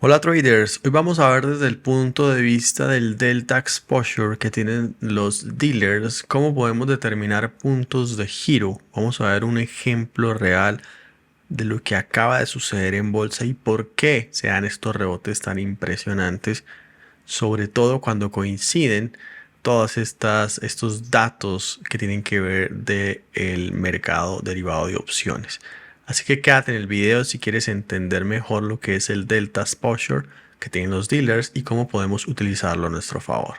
Hola traders, hoy vamos a ver desde el punto de vista del delta exposure que tienen los dealers, cómo podemos determinar puntos de giro. Vamos a ver un ejemplo real de lo que acaba de suceder en bolsa y por qué se dan estos rebotes tan impresionantes, sobre todo cuando coinciden estos datos que tienen que ver del mercado derivado de opciones. Así que quédate en el video si quieres entender mejor lo que es el delta exposure que tienen los dealers y cómo podemos utilizarlo a nuestro favor.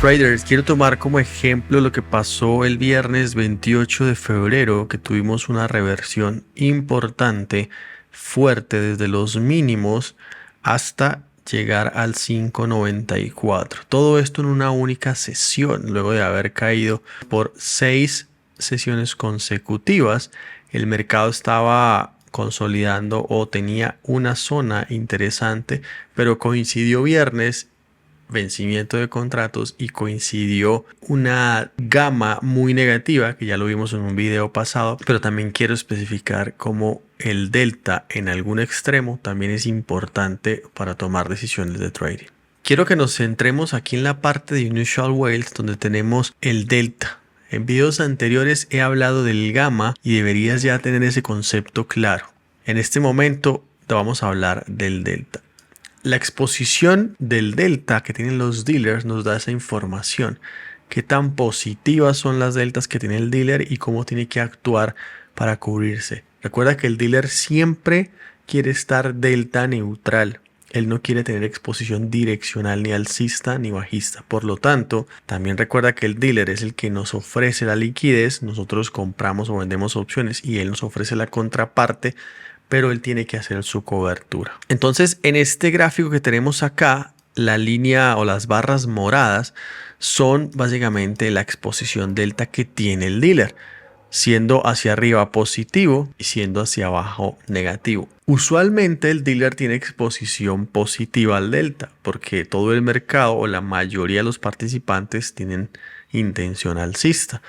Traders, quiero tomar como ejemplo lo que pasó el viernes 28 de febrero, que tuvimos una reversión importante, fuerte desde los mínimos hasta llegar al 5.94. Todo esto en una única sesión, luego de haber caído por 6 sesiones consecutivas. El mercado estaba consolidando o tenía una zona interesante, pero coincidió viernes, vencimiento de contratos, y coincidió una gama muy negativa que ya lo vimos en un video pasado, pero también quiero especificar cómo el delta en algún extremo también es importante para tomar decisiones de trading. Quiero que nos centremos aquí en la parte de Initial Whales donde tenemos el delta. En videos anteriores he hablado del gamma y deberías ya tener ese concepto claro. En este momento te vamos a hablar del delta. La exposición del delta que tienen los dealers nos da esa información. Qué tan positivas son las deltas que tiene el dealer y cómo tiene que actuar para cubrirse. Recuerda que el dealer siempre quiere estar delta neutral. Él no quiere tener exposición direccional ni alcista ni bajista. Por lo tanto, también recuerda que el dealer es el que nos ofrece la liquidez. Nosotros compramos o vendemos opciones y él nos ofrece la contraparte, pero él tiene que hacer su cobertura. Entonces, en este gráfico que tenemos acá, la línea o las barras moradas son básicamente la exposición delta que tiene el dealer, siendo hacia arriba positivo y siendo hacia abajo negativo. Usualmente el dealer tiene exposición positiva al delta porque todo el mercado o la mayoría de los participantes tienen intención alcista.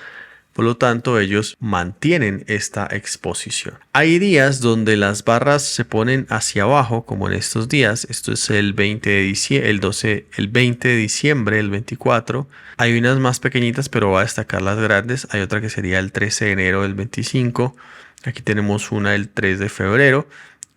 Por lo tanto, ellos mantienen esta exposición. Hay días donde las barras se ponen hacia abajo, como en estos días. Esto es el 20 de diciembre, el 20 de diciembre, el 24. Hay unas más pequeñitas, pero voy a destacar las grandes. Hay otra que sería el 13 de enero del 25. Aquí tenemos una el 3 de febrero.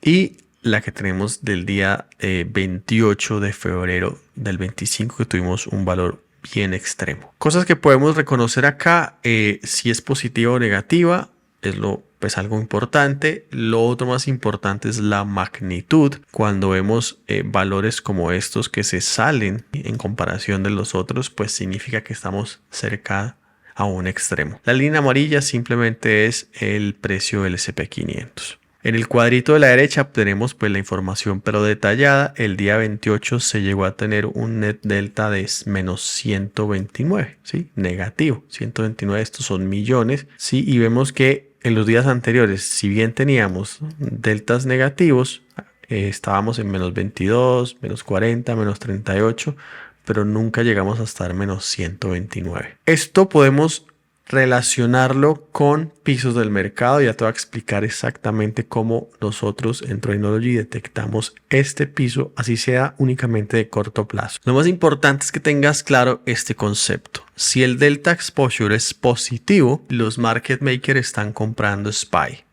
Y la que tenemos del día 28 de febrero del 25, que tuvimos un valor bien extremo. Cosas que podemos reconocer acá, si es positiva o negativa, es algo importante. Lo otro más importante es la magnitud. Cuando vemos valores como estos que se salen en comparación de los otros, pues significa que estamos cerca a un extremo. La línea amarilla simplemente es el precio del SP500. En el cuadrito de la derecha tenemos pues la información pero detallada. El día 28 se llegó a tener un net delta de menos 129, ¿sí? Negativo. 129, estos son millones, ¿sí? Y vemos que en los días anteriores, si bien teníamos deltas negativos, estábamos en menos 22, menos 40, menos 38, pero nunca llegamos a estar menos 129. Esto podemos relacionarlo con pisos del mercado. Ya te voy a explicar exactamente cómo nosotros en Tradinology detectamos este piso, así sea únicamente de corto plazo. Lo más importante es que tengas claro este concepto. Si el delta exposure es positivo, los market makers están comprando SPY,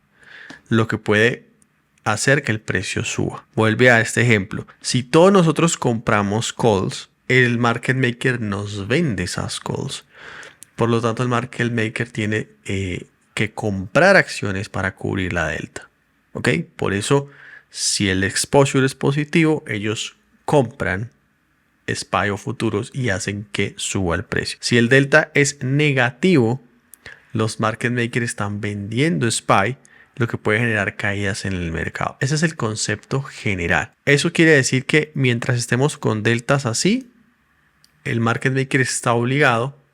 lo que puede hacer que el precio suba. Vuelve a este ejemplo. Si todos nosotros compramos calls, el market maker nos vende esas calls. Por lo tanto, el market maker tiene que comprar acciones para cubrir la delta. ¿Ok? Por eso, si el exposure es positivo, ellos compran SPY o futuros y hacen que suba el precio. Si el delta es negativo, los market makers están vendiendo SPY, lo que puede generar caídas en el mercado. Ese es el concepto general. Eso quiere decir que mientras estemos con deltas así, el market maker está obligado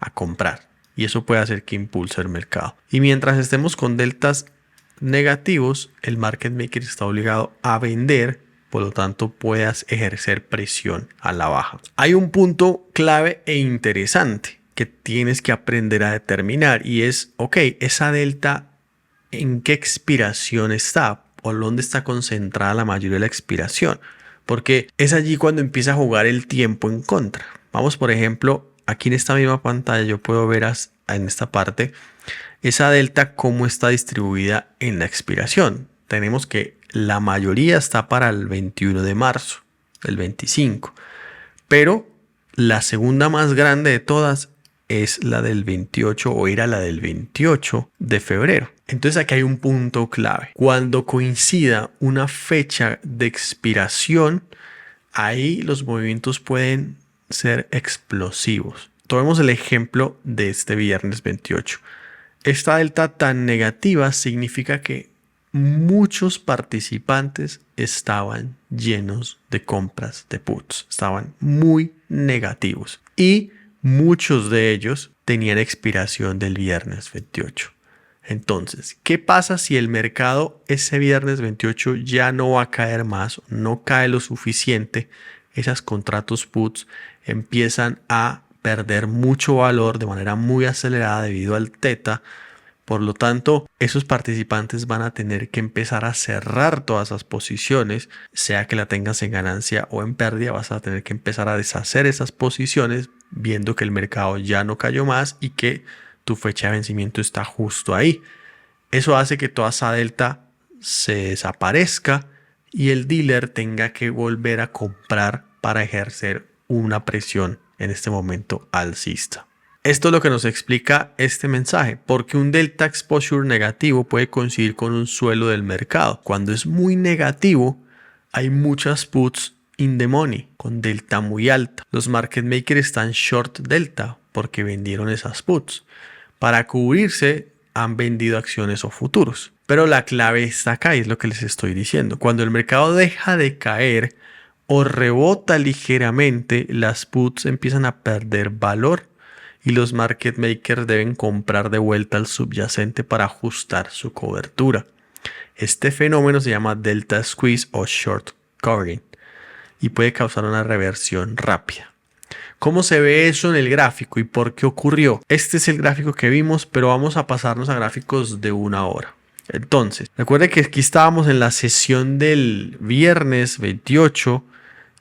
a comprar y eso puede hacer que impulse el mercado. Y mientras estemos con deltas negativos, el market maker está obligado a vender, por lo tanto puedas ejercer presión a la baja. Hay un punto clave e interesante que tienes que aprender a determinar y es, ok, esa delta, ¿en qué expiración está? o dónde está concentrada la mayoría de la expiración, porque es allí cuando empieza a jugar el tiempo en contra. Vamos, por ejemplo, aquí en esta misma pantalla yo puedo ver en esta parte esa delta cómo está distribuida en la expiración. Tenemos que la mayoría está para el 21 de marzo, el 25, pero la segunda más grande de todas es la del 28 o era la del 28 de febrero. Entonces aquí hay un punto clave. Cuando coincida una fecha de expiración, ahí los movimientos pueden ser explosivos. Tomemos el ejemplo de este viernes 28. Esta delta tan negativa significa que muchos participantes estaban llenos de compras de puts, estaban muy negativos y muchos de ellos tenían expiración del viernes 28. Entonces, ¿qué pasa si el mercado ese viernes 28 ya no va a caer más, no cae lo suficiente? Esos contratos puts empiezan a perder mucho valor de manera muy acelerada debido al teta. Por lo tanto, esos participantes van a tener que empezar a cerrar todas esas posiciones, sea que la tengas en ganancia o en pérdida, vas a tener que empezar a deshacer esas posiciones viendo que el mercado ya no cayó más y que tu fecha de vencimiento está justo ahí. Eso hace que toda esa delta se desaparezca y el dealer tenga que volver a comprar para ejercer una presión en este momento alcista. Esto es lo que nos explica este mensaje, porque un delta exposure negativo puede coincidir con un suelo del mercado. Cuando es muy negativo, hay muchas puts in the money con delta muy alta. Los market makers están short delta porque vendieron esas puts. Para cubrirse han vendido acciones o futuros. Pero la clave está acá y es lo que les estoy diciendo. Cuando el mercado deja de caer o rebota ligeramente, las puts empiezan a perder valor y los market makers deben comprar de vuelta al subyacente para ajustar su cobertura. Este fenómeno se llama delta squeeze o short covering y puede causar una reversión rápida. ¿Cómo se ve eso en el gráfico y por qué ocurrió? Este es el gráfico que vimos, pero vamos a pasarnos a gráficos de 1 hora. Entonces, recuerde que aquí estábamos en la sesión del viernes 28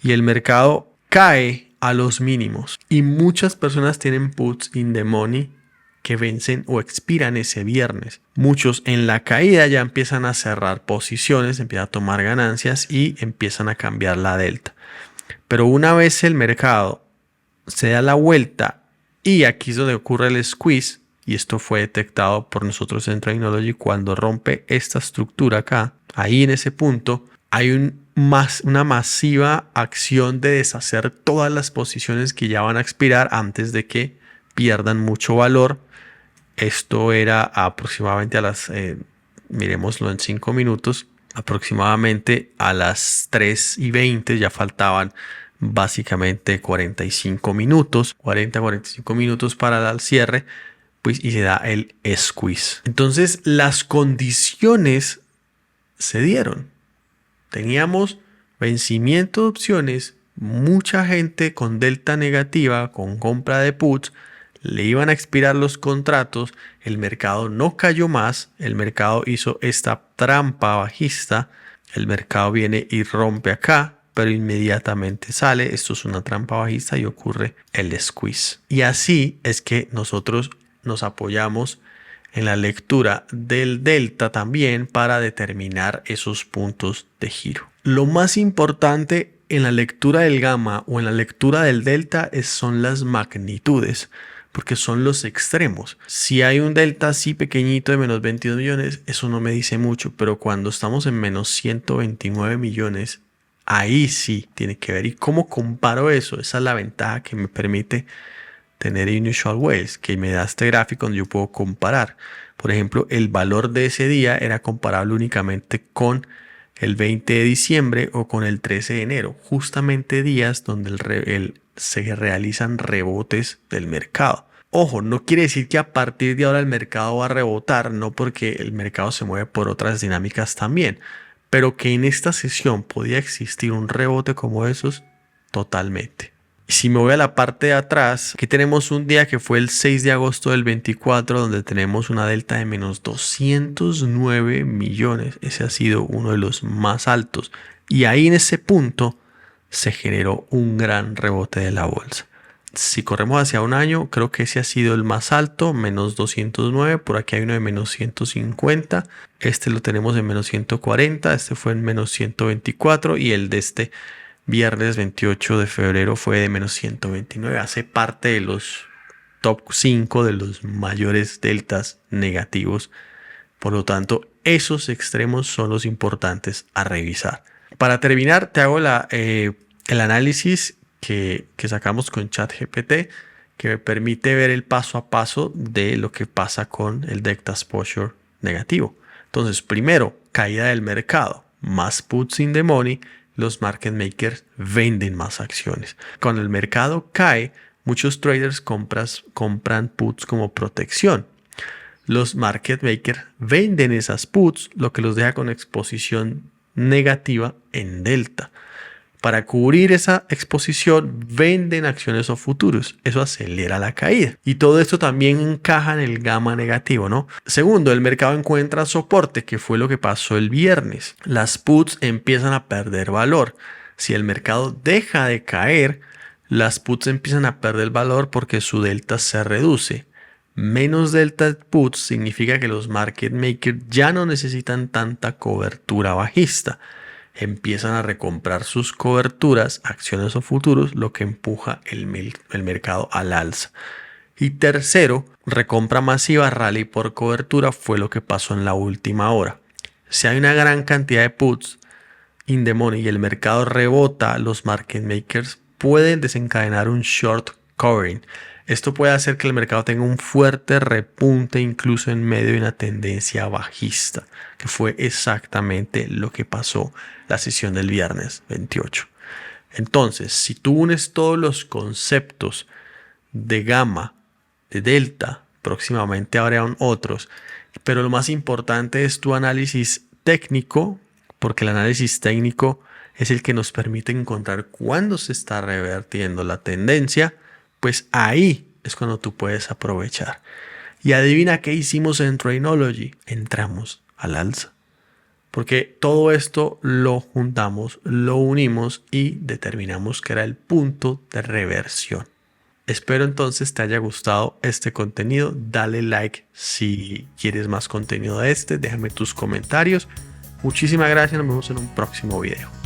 y el mercado cae a los mínimos y muchas personas tienen puts in the money que vencen o expiran ese viernes. Muchos en la caída ya empiezan a cerrar posiciones, empiezan a tomar ganancias y empiezan a cambiar la delta. Pero una vez el mercado se da la vuelta y aquí es donde ocurre el squeeze, y esto fue detectado por nosotros en Trainology cuando rompe esta estructura acá, ahí en ese punto hay una masiva acción de deshacer todas las posiciones que ya van a expirar antes de que pierdan mucho valor. Esto era aproximadamente a las, miremoslo en 5 minutos, aproximadamente a las 3:20, ya faltaban básicamente 45 minutos, 40-45 minutos para el cierre, pues, y se da el squeeze. Entonces las condiciones se dieron. Teníamos vencimiento de opciones, mucha gente con delta negativa, con compra de puts, le iban a expirar los contratos, el mercado no cayó más, el mercado hizo esta trampa bajista, el mercado viene y rompe acá, pero inmediatamente sale, esto es una trampa bajista y ocurre el squeeze. Y así es que nosotros nos apoyamos en la lectura del delta también para determinar esos puntos de giro. Lo más importante en la lectura del gamma o en la lectura del delta son las magnitudes, porque son los extremos. Si hay un delta así pequeñito de menos 22 millones, eso no me dice mucho, pero cuando estamos en menos 129 millones, ahí sí tiene que ver. ¿Y cómo comparo eso? Esa es la ventaja que me permite tener Inusual Whales, que me da este gráfico donde yo puedo comparar. Por ejemplo, el valor de ese día era comparable únicamente con el 20 de diciembre o con el 13 de enero, justamente días donde se realizan rebotes del mercado. Ojo, no quiere decir que a partir de ahora el mercado va a rebotar, no, porque el mercado se mueve por otras dinámicas también, pero que en esta sesión podía existir un rebote como esos, totalmente. Si me voy a la parte de atrás, aquí tenemos un día que fue el 6 de agosto del 24, donde tenemos una delta de menos 209 millones. Ese ha sido uno de los más altos. Y ahí en ese punto se generó un gran rebote de la bolsa. Si corremos hacia un año, creo que ese ha sido el más alto, menos 209. Por aquí hay uno de menos 150. Este lo tenemos en menos 140. Este fue en menos 124. Y el de este viernes 28 de febrero fue de menos 129. Hace parte de los top 5 de los mayores deltas negativos. Por lo tanto, esos extremos son los importantes a revisar. Para terminar, te hago el análisis que sacamos con ChatGPT, que me permite ver el paso a paso de lo que pasa con el Delta Exposure negativo. Entonces, primero, caída del mercado, más puts in the money, los market makers venden más acciones. Cuando el mercado cae, muchos traders compran puts como protección. Los market makers venden esas puts, lo que los deja con exposición negativa en delta. Para cubrir esa exposición, venden acciones o futuros. Eso acelera la caída. Y todo esto también encaja en el gamma negativo, ¿no? Segundo, el mercado encuentra soporte, que fue lo que pasó el viernes. Las puts empiezan a perder valor. Si el mercado deja de caer, las puts empiezan a perder valor porque su delta se reduce. Menos delta puts significa que los market makers ya no necesitan tanta cobertura bajista. Empiezan a recomprar sus coberturas, acciones o futuros, lo que empuja el mercado al alza. Y tercero, recompra masiva, rally por cobertura, fue lo que pasó en la última hora. Si hay una gran cantidad de puts in the money y el mercado rebota, los market makers pueden desencadenar un short covering. Esto puede hacer que el mercado tenga un fuerte repunte incluso en medio de una tendencia bajista, que fue exactamente lo que pasó la sesión del viernes 28. Entonces, si tú unes todos los conceptos de gamma, de delta, próximamente habrán otros, pero lo más importante es tu análisis técnico, porque el análisis técnico es el que nos permite encontrar cuándo se está revertiendo la tendencia. Pues ahí es cuando tú puedes aprovechar. Y adivina qué hicimos en Trainology. Entramos al alza. Porque todo esto lo juntamos, lo unimos y determinamos que era el punto de reversión. Espero entonces te haya gustado este contenido. Dale like si quieres más contenido de este. Déjame tus comentarios. Muchísimas gracias. Nos vemos en un próximo video.